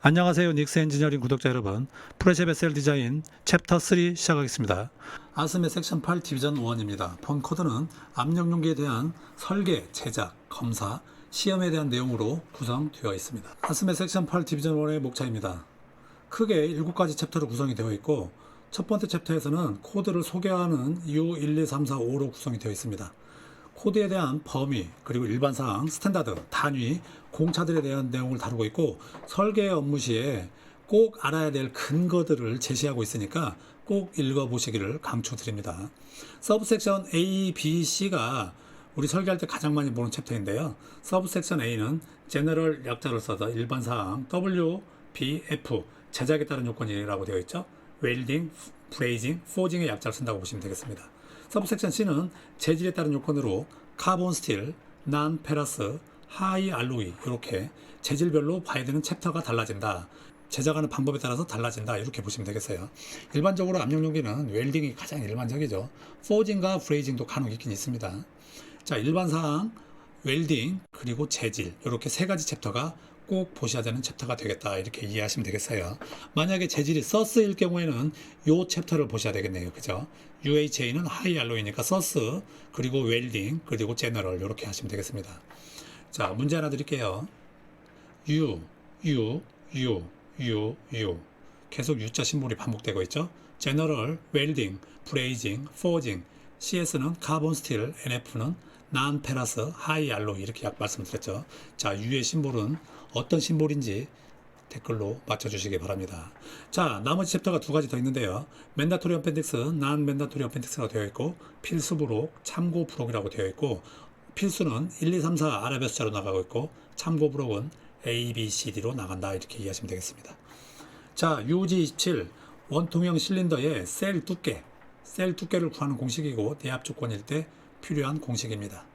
안녕하세요. 닉스 엔지니어링 구독자 여러분. 프레시 SL 디자인 챕터 3 시작하겠습니다. 아스메 섹션 8 디비전 1입니다. 본 코드는 압력 용기에 대한 설계, 제작, 검사, 시험에 대한 내용으로 구성되어 있습니다. 아스메 섹션 8 디비전 1의 목차입니다. 크게 7가지 챕터로 구성이 되어 있고 첫 번째 챕터에서는 코드를 소개하는 U1, 2, 3, 4, 5로 구성이 되어 있습니다. 코드에 대한 범위, 그리고 일반사항, 스탠다드, 단위, 공차들에 대한 내용을 다루고 있고 설계 업무 시에 꼭 알아야 될 근거들을 제시하고 있으니까 꼭 읽어보시기를 강추드립니다. 서브섹션 A, B, C가 우리 설계할 때 가장 많이 보는 챕터인데요. 서브섹션 A는 제너럴 약자를 써서 일반사항 W, B, F, 제작에 따른 요건이라고 되어 있죠. 웰딩, 브레이징, 포징의 약자를 쓴다고 보시면 되겠습니다. 서브섹션 C는 재질에 따른 요건으로 카본 스틸, 난 페라스, 하이 알로이 이렇게 재질별로 봐야 되는 챕터가 달라진다. 제작하는 방법에 따라서 달라진다. 이렇게 보시면 되겠어요. 일반적으로 압력 용기는 웰딩이 가장 일반적이죠. 포징과 브레이징도 간혹 있긴 있습니다. 자, 일반사항, 웰딩, 그리고 재질 이렇게 세 가지 챕터가 꼭 보셔야 되는 챕터가 되겠다. 이렇게 이해하시면 되겠어요. 만약에 재질이 서스일 경우에는 이 챕터를 보셔야 되겠네요. 그죠? UHA는 하이 알로이니까 서스, 그리고 웰딩, 그리고 제너럴 이렇게 하시면 되겠습니다. 자, 문제 하나 드릴게요. U 계속 U자 심볼이 반복되고 있죠. 제너럴, 웰딩, 브레이징, 포징, CS는 카본 스틸, NF는 난 페라스, 하이 알로이 이렇게 말씀드렸죠. 자, U의 심볼은 어떤 심볼인지 댓글로 맞춰주시기 바랍니다. 자, 나머지 챕터가 두 가지 더 있는데요. 맨다토리 어펜딕스, 난 맨다토리 어펜딕스라고 되어 있고 필수 부록, 참고 부록이라고 되어 있고 필수는 1, 2, 3, 4 아라베스자로 나가고 있고 참고 부록은 A, B, C, D로 나간다. 이렇게 이해하시면 되겠습니다. 자, UG27 원통형 실린더의 셀 두께를 구하는 공식이고 내압 조건일 때 필요한 공식입니다.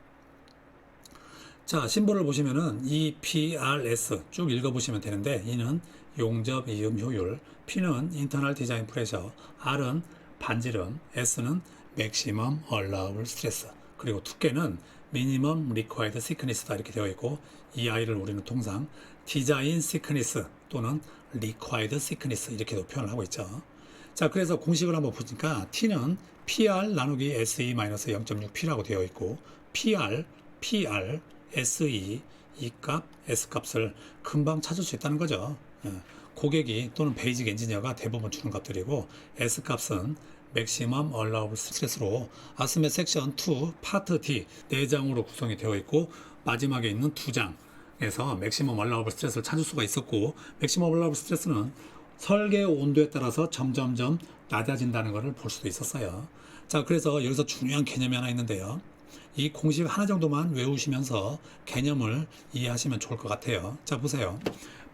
자, 심볼을 보시면은 EPRS 쭉 읽어보시면 되는데 E는 용접 이음 효율, P는 인터널 디자인 프레셔, R은 반지름, S는 맥시멈 얼라우블 스트레스, 그리고 두께는 미니멈 리퀘어드 시크니스다 이렇게 되어 있고 이 아이를 우리는 통상 디자인 시크니스 또는 리퀘어드 시크니스 이렇게도 표현을 하고 있죠. 자, 그래서 공식을 한번 보니까 T는 PR 나누기 SE-0.6P라고 되어 있고 PR, SE, E 값, S 값을 금방 찾을 수 있다는 거죠. 고객이 또는 베이직 엔지니어가 대부분 주는 값들이고 S 값은 맥시멈 얼라우블 스트레스로 아스메 섹션 2 파트 D 4장으로 구성이 되어 있고 마지막에 있는 2장에서 맥시멈 얼라우블 스트레스를 찾을 수가 있었고 맥시멈 얼라우블 스트레스는 설계 온도에 따라서 점점점 낮아진다는 것을 볼 수도 있었어요. 자, 그래서 여기서 중요한 개념이 하나 있는데요. 이 공식 하나 정도만 외우시면서 개념을 이해하시면 좋을 것 같아요. 자, 보세요.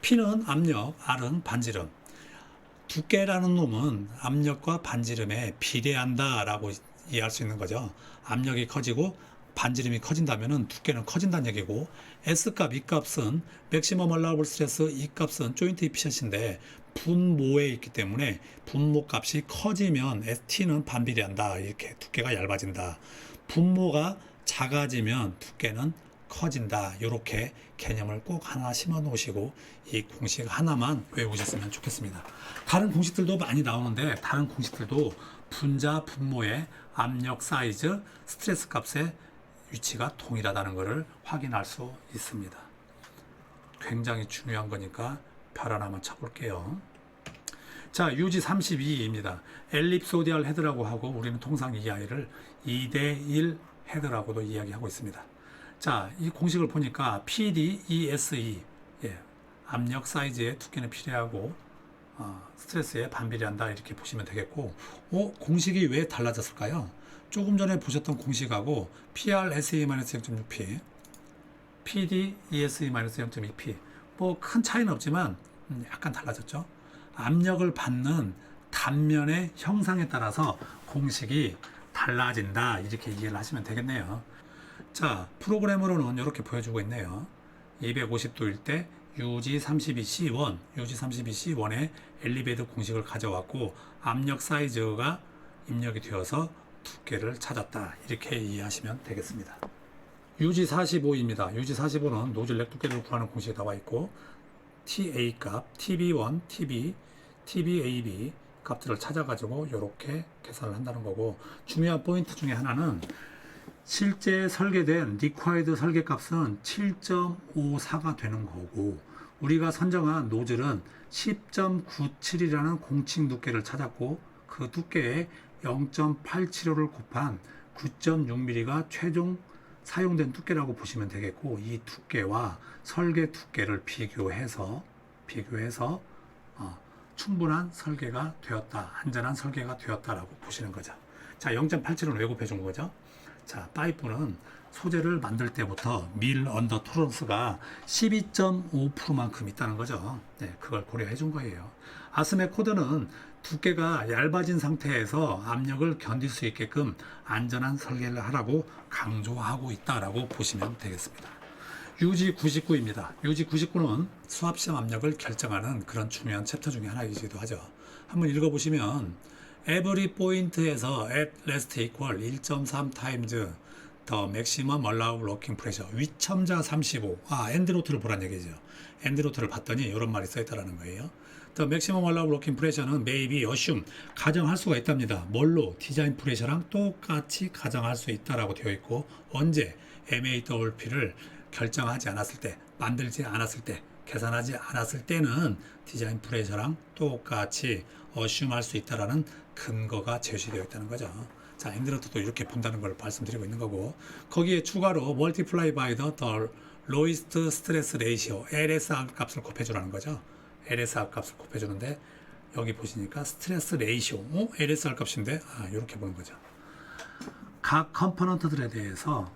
P는 압력, R은 반지름. 두께라는 놈은 압력과 반지름에 비례한다라고 이해할 수 있는 거죠. 압력이 커지고 반지름이 커진다면 두께는 커진다는 얘기고 S값, E값은 맥시멈 얼라우블 스트레스, E값은 조인트 이피션시인데 분모에 있기 때문에 분모 값이 커지면 T는 반비례한다. 이렇게 두께가 얇아진다. 분모가 작아지면 두께는 커진다. 이렇게 개념을 꼭 하나 심어 놓으시고 이 공식 하나만 외우셨으면 좋겠습니다. 다른 공식들도 많이 나오는데 다른 공식들도 분자, 분모의 압력 사이즈, 스트레스 값의 위치가 동일하다는 것을 확인할 수 있습니다. 굉장히 중요한 거니까 별 하나만 쳐볼게요. 자, UG32입니다. 엘립소디얼 헤드라고 하고 우리는 통상 이 아이를 2대1 헤드라고도 이야기하고 있습니다. 자, 이 공식을 보니까 PDESE 압력 사이즈의 두께는 비례하고 스트레스에 반비례한다 이렇게 보시면 되겠고 공식이 왜 달라졌을까요? 조금 전에 보셨던 공식하고 PRSE-0.6P PDESE-0.2P 뭐 큰 차이는 없지만 약간 달라졌죠. 압력을 받는 단면의 형상에 따라서 공식이 달라진다 이렇게 이해를 하시면 되겠네요. 자, 프로그램으로는 이렇게 보여주고 있네요. 250도일 때 UG32C1, UG32C1의 엘리베이터 공식을 가져왔고 압력 사이즈가 입력이 되어서 두께를 찾았다 이렇게 이해하시면 되겠습니다. UG45입니다. UG45는 노즐 넥 두께를 구하는 공식이 나와 있고 TA 값, TB1, TB, TBAB 값들을 찾아가지고 이렇게 계산을 한다는 거고, 중요한 포인트 중에 하나는 실제 설계된 리콰이드 설계값은 7.54가 되는 거고, 우리가 선정한 노즐은 10.97이라는 공칭 두께를 찾았고, 그 두께에 0.875를 곱한 9.6mm가 최종 사용된 두께라고 보시면 되겠고, 이 두께와 설계 두께를 비교해서 충분한 설계가 되었다, 안전한 설계가 되었다라고 보시는 거죠. 자, 0.87은 왜 곱해준 거죠? 자, 파이프는 소재를 만들 때부터 밀 언더 토런스가 12.5%만큼 있다는 거죠. 네, 그걸 고려해 준 거예요. 아스메 코드는 두께가 얇아진 상태에서 압력을 견딜 수 있게끔 안전한 설계를 하라고 강조하고 있다라고 보시면 되겠습니다. UG99입니다. UG99는 수압시험 압력을 결정하는 그런 중요한 챕터 중에 하나이기도 하죠. 한번 읽어보시면 every point에서 at rest equal 1.3 times the maximum allowed working pressure. 위첨자 35. 엔드노트를 보란 얘기죠. 엔드노트를 봤더니 이런 말이 써있다라는 거예요. The maximum allowed working pressure는 maybe assume, 가정할 수가 있답니다. 뭘로? 디자인 프레셔랑 똑같이 가정할 수 있다라고 되어 있고, 언제? MAWP를 결정하지 않았을 때, 만들지 않았을 때, 계산하지 않았을 때는 디자인 프레셔랑 똑같이 assume 할 수 있다라는 근거가 제시되어 있다는 거죠. 자, 엔드노트도 이렇게 본다는 걸 말씀드리고 있는 거고, 거기에 추가로 multiply by the lowest stress ratio, LSR 값을 곱해주라는 거죠. LSR 값을 곱해주는데, 여기 보시니까 스트레스 레이시오, LSR 값인데, 이렇게 보는 거죠. 각 컴포넌트들에 대해서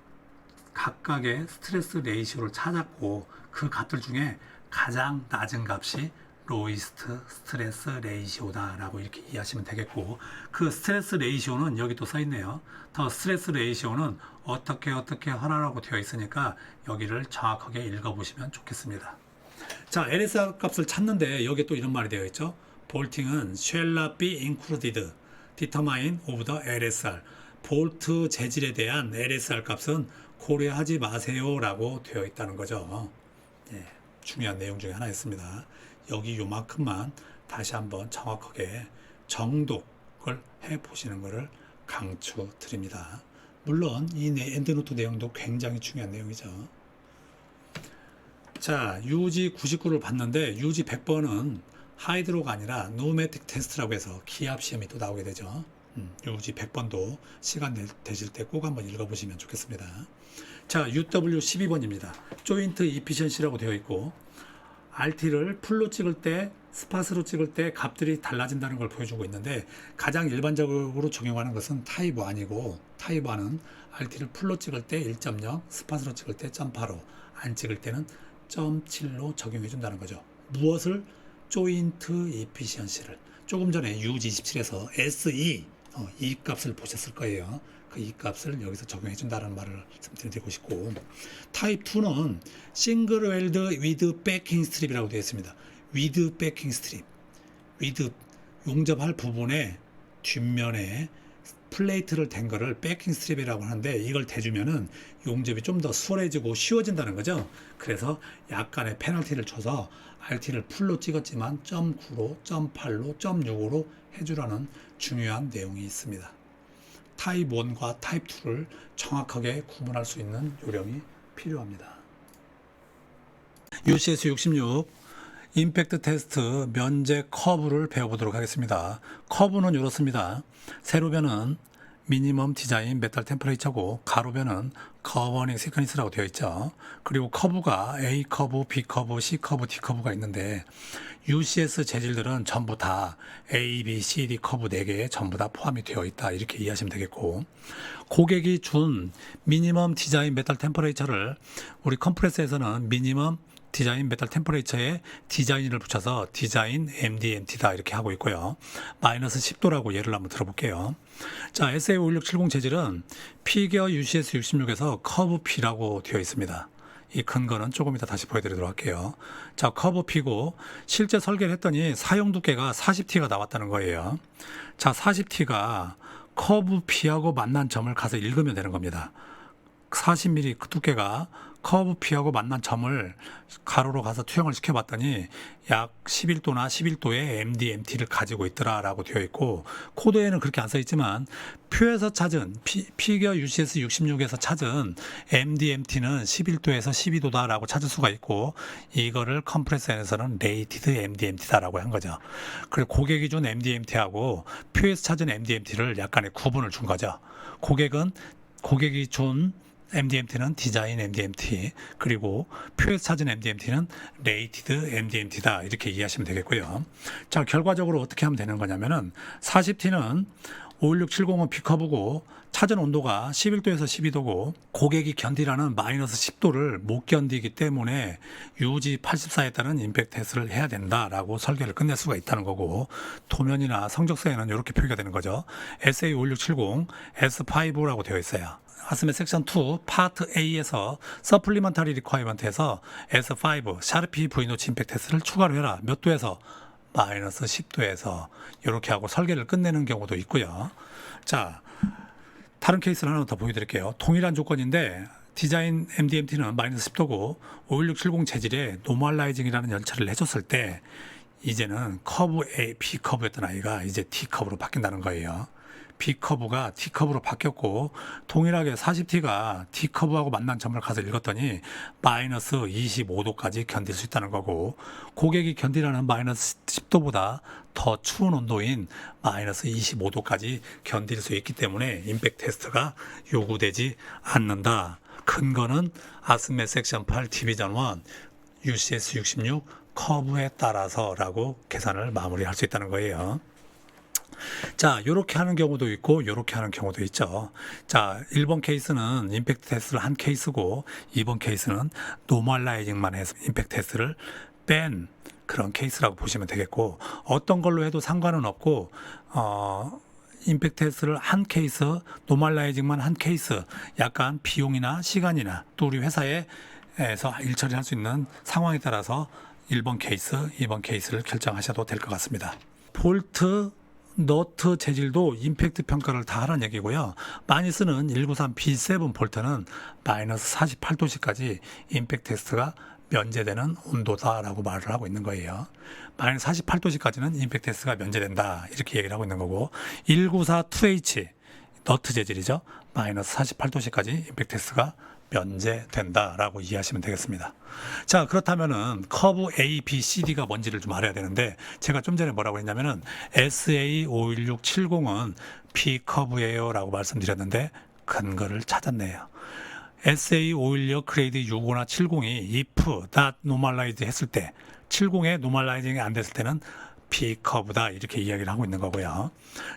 각각의 스트레스 레이시오를 찾았고, 그 값들 중에 가장 낮은 값이 로이스트 스트레스 레이시오다라고 이렇게 이해하시면 되겠고, 그 스트레스 레이시오는 여기 또 써있네요. 더 스트레스 레이시오는 어떻게 하라고 되어 있으니까 여기를 정확하게 읽어보시면 좋겠습니다. 자, LSR 값을 찾는데 여기에 또 이런 말이 되어 있죠. 볼팅은 shall not be included, determine of the LSR. 볼트 재질에 대한 LSR 값은 고려하지 마세요 라고 되어 있다는 거죠. 예, 중요한 내용 중에 하나였습니다. 여기 요만큼만 다시 한번 정확하게 정독을 해보시는 것을 강추드립니다. 물론 이 엔드노트 내용도 굉장히 중요한 내용이죠. 자, UG99를 봤는데 UG100번은 하이드로가 아니라 노매틱 테스트라고 해서 기압 시험이 또 나오게 되죠. UG100번도 시간 되실 때 꼭 한번 읽어보시면 좋겠습니다. 자, UW12번입니다. 조인트 이피션시라고 되어 있고, RT를 풀로 찍을 때, 스팟으로 찍을 때 값들이 달라진다는 걸 보여주고 있는데, 가장 일반적으로 적용하는 것은 타입 1이고, 타입 1은 RT를 풀로 찍을 때 1.0, 스팟으로 찍을 때 0.85, 안 찍을 때는 0.7로 적용해 준다는 거죠. 무엇을? 조인트 이피션시를. 조금 전에 UG27에서 SE, 이 값을 보셨을 거예요. 그 이 값을 여기서 적용해 준다는 말을 드리고 싶고, 타입 2는 싱글 웰드 위드 백킹 스트립이라고 되어 있습니다. 위드 백킹 스트립, 위드 용접할 부분에 뒷면에 플레이트를 댄 거를 백킹 스트립이라고 하는데, 이걸 대주면은 용접이 좀 더 수월해지고 쉬워진다는 거죠. 그래서 약간의 페널티를 줘서 RT를 풀로 찍었지만 0.9로, 0.8로, 0.65로 해주라는 중요한 내용이 있습니다. 타입 1과 타입 2를 정확하게 구분할 수 있는 요령이 필요합니다. UCS 66 임팩트 테스트 면적 커브를 배워보도록 하겠습니다. 커브는 이렇습니다. 세로변은 미니멈 디자인 메탈 템퍼레이처고, 가로변은 거버닝 시퀀스라고 되어 있죠. 그리고 커브가 A 커브, B 커브, C 커브, D 커브가 있는데, UCS 재질들은 전부 다 A, B, C, D 커브 4개에 전부 다 포함이 되어 있다, 이렇게 이해하시면 되겠고, 고객이 준 미니멈 디자인 메탈 템퍼레이처를 우리 컴프레서에서는 미니멈 디자인 메탈 템퍼레이처에 디자인을 붙여서 디자인 MDMT다 이렇게 하고 있고요. 마이너스 10도라고 예를 한번 들어볼게요. 자, SA5670 재질은 피겨 UCS 66에서 커브 P라고 되어 있습니다. 이 근거는 조금 이따 다시 보여드리도록 할게요. 자, 커브 P고 실제 설계를 했더니 사용 두께가 40T가 나왔다는 거예요. 자, 40T가 커브 P하고 만난 점을 가서 읽으면 되는 겁니다. 40mm 두께가 커브 P하고 만난 점을 가로로 가서 투영을 시켜봤더니 약 11도나 11도의 MDMT를 가지고 있더라라고 되어 있고, 코드에는 그렇게 안 써 있지만 표에서 찾은 피겨 UCS 66에서 찾은 MDMT는 11도에서 12도다라고 찾을 수가 있고, 이거를 컴프레서에서는 레이티드 MDMT다라고 한 거죠. 그리고 고객이 준 MDMT하고 표에서 찾은 MDMT를 약간의 구분을 준 거죠. 고객이 준 MDMT는 디자인 MDMT, 그리고 표에서 찾은 MDMT는 레이티드 MDMT다, 이렇게 이해하시면 되겠고요. 자, 결과적으로 어떻게 하면 되는 거냐면은 40T는 51670은 B커브고 찾은 온도가 11도에서 12도고 고객이 견디라는 마이너스 10도를 못 견디기 때문에 UG 84에 따른 임팩트 테스트를 해야 된다라고 설계를 끝낼 수가 있다는 거고, 도면이나 성적서에는 이렇게 표기가 되는 거죠. SA51670 S5라고 되어 있어요. 아스메 섹션 2 파트 A에서 서플리먼터리 리ኳ이먼트에서 S5 샤르피 V노치 임팩트 테스트를 추가로 해라. 몇 도에서? 마이너스 10도에서. 이렇게 하고 설계를 끝내는 경우도 있고요. 자, 다른 케이스를 하나 더 보여드릴게요. 동일한 조건인데 디자인 MDMT는 마이너스 10도고 51670 재질에 노멀라이징이라는 열처리를 해줬을 때 이제는 커브 A, B 커브였던 아이가 이제 D 커브로 바뀐다는 거예요. B커브가 D커브로 바뀌었고, 동일하게 40T가 D커브하고 만난 점을 가서 읽었더니 마이너스 25도까지 견딜 수 있다는 거고, 고객이 견디라는 마이너스 10도보다 더 추운 온도인 마이너스 25도까지 견딜 수 있기 때문에 임팩트 테스트가 요구되지 않는다. 근거는 아스메 섹션 8 디비전 1 UCS 66 커브에 따라서라고 계산을 마무리할 수 있다는 거예요. 자, 요렇게 하는 경우도 있고 요렇게 하는 경우도 있죠. 자, 1번 케이스는 임팩트 테스트를 한 케이스고 2번 케이스는 노멀라이징만 해서 임팩트 테스트를 뺀 그런 케이스라고 보시면 되겠고, 어떤 걸로 해도 상관은 없고 임팩트 테스트를 한 케이스, 노멀라이징만 한 케이스, 약간 비용이나 시간이나 또 우리 회사에서 일처리할 수 있는 상황에 따라서 1번 케이스, 2번 케이스를 결정하셔도 될 것 같습니다. 볼트 너트 재질도 임팩트 평가를 다 하라는 얘기고요. 많이 쓰는 193 B7 볼트는 마이너스 48도씨까지 임팩트 테스트가 면제되는 온도다라고 말을 하고 있는 거예요. 마이너스 48도씨까지는 임팩트 테스트가 면제된다, 이렇게 얘기를 하고 있는 거고, 194 2H 너트 재질이죠. 마이너스 48도씨까지 임팩트 테스트가 면제된다라고 이해하시면 되겠습니다. 자, 그렇다면은 커브 A, B, C, D가 뭔지를 좀 알아야 되는데, 제가 좀 전에 뭐라고 했냐면은 SA51670은 B 커브예요 라고 말씀드렸는데 근거를 찾았네요. SA516 그레이드 65나 70이 if that normalized 했을 때, 70에 노멀라이징이 안 됐을 때는 B 커브다, 이렇게 이야기를 하고 있는 거고요.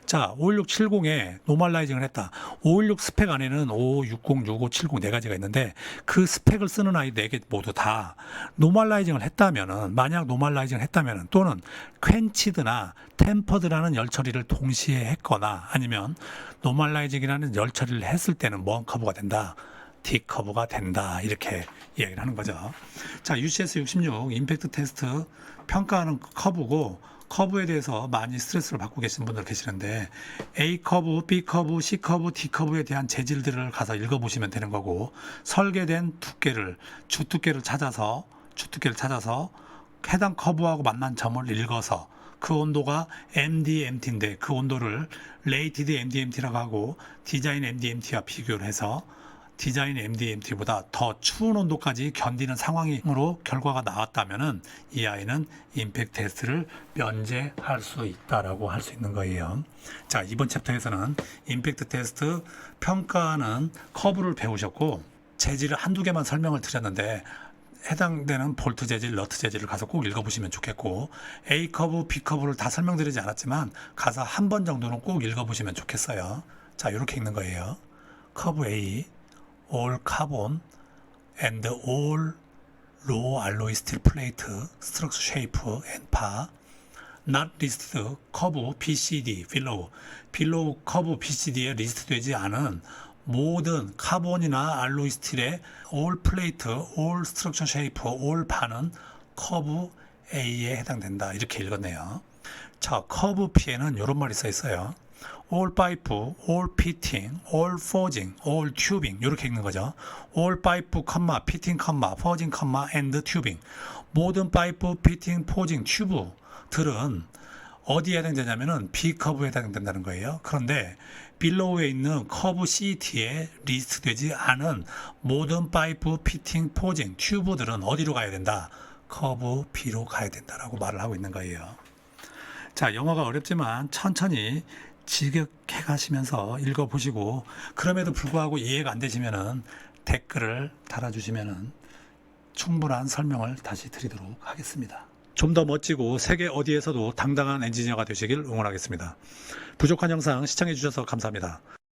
자, 51670에 노멀라이징을 했다. 516 스펙 안에는 5560, 6570 네 가지가 있는데 그 스펙을 쓰는 아이 4개 모두 다 노멀라이징을 했다면은, 만약 노멀라이징을 했다면은, 또는 퀸치드나 템퍼드라는 열 처리를 동시에 했거나 아니면 노멀라이징이라는 열 처리를 했을 때는 뭔 커브가 된다? D 커브가 된다, 이렇게 이야기를 하는 거죠. 자, UCS 66 임팩트 테스트 평가하는 커브고, 커브에 대해서 많이 스트레스를 받고 계신 분들 계시는데 A 커브, B 커브, C 커브, D 커브에 대한 재질들을 가서 읽어보시면 되는 거고, 설계된 주두께를 찾아서 해당 커브하고 만난 점을 읽어서 그 온도가 MDMT인데 그 온도를 레이티드 MDMT라고 하고 디자인 MDMT와 비교를 해서 디자인 MDMT보다 더 추운 온도까지 견디는 상황으로 결과가 나왔다면은 이 아이는 임팩트 테스트를 면제할 수 있다라고 할 수 있는 거예요. 자, 이번 챕터에서는 임팩트 테스트 평가하는 커브를 배우셨고, 재질을 한두 개만 설명을 드렸는데 해당되는 볼트 재질, 너트 재질을 가서 꼭 읽어보시면 좋겠고, A 커브, B 커브를 다 설명드리지 않았지만 가서 한 번 정도는 꼭 읽어보시면 좋겠어요. 자, 이렇게 읽는 거예요. 커브 A all carbon and all low alloy steel plate structure shape and par not listed 커브 BCD below 커브 BCD에 리스트되지 않은 모든 카본이나 알로이 스틸의 all plate, all structure shape, all par는 커브 A에 해당된다, 이렇게 읽었네요. 자, 커브 P에는 이런 말이 써 있어요. all pipe, all fitting, all forging, all tubing 이렇게 읽는 거죠. all pipe, fitting, forging, and tubing. 모든 파이프, 피팅, 포징, 튜브들은 어디에 해당되냐면은 B 커브에 해당된다는 거예요. 그런데 빌로우에 있는 커브 CT에 리스트되지 않은 모든 파이프, 피팅, 포징, 튜브들은 어디로 가야 된다? 커브 B로 가야 된다라고 말을 하고 있는 거예요. 자, 영어가 어렵지만 천천히 지격해 가시면서 읽어보시고, 그럼에도 불구하고 이해가 안 되시면은 댓글을 달아주시면은 충분한 설명을 다시 드리도록 하겠습니다. 좀 더 멋지고 세계 어디에서도 당당한 엔지니어가 되시길 응원하겠습니다. 부족한 영상 시청해 주셔서 감사합니다.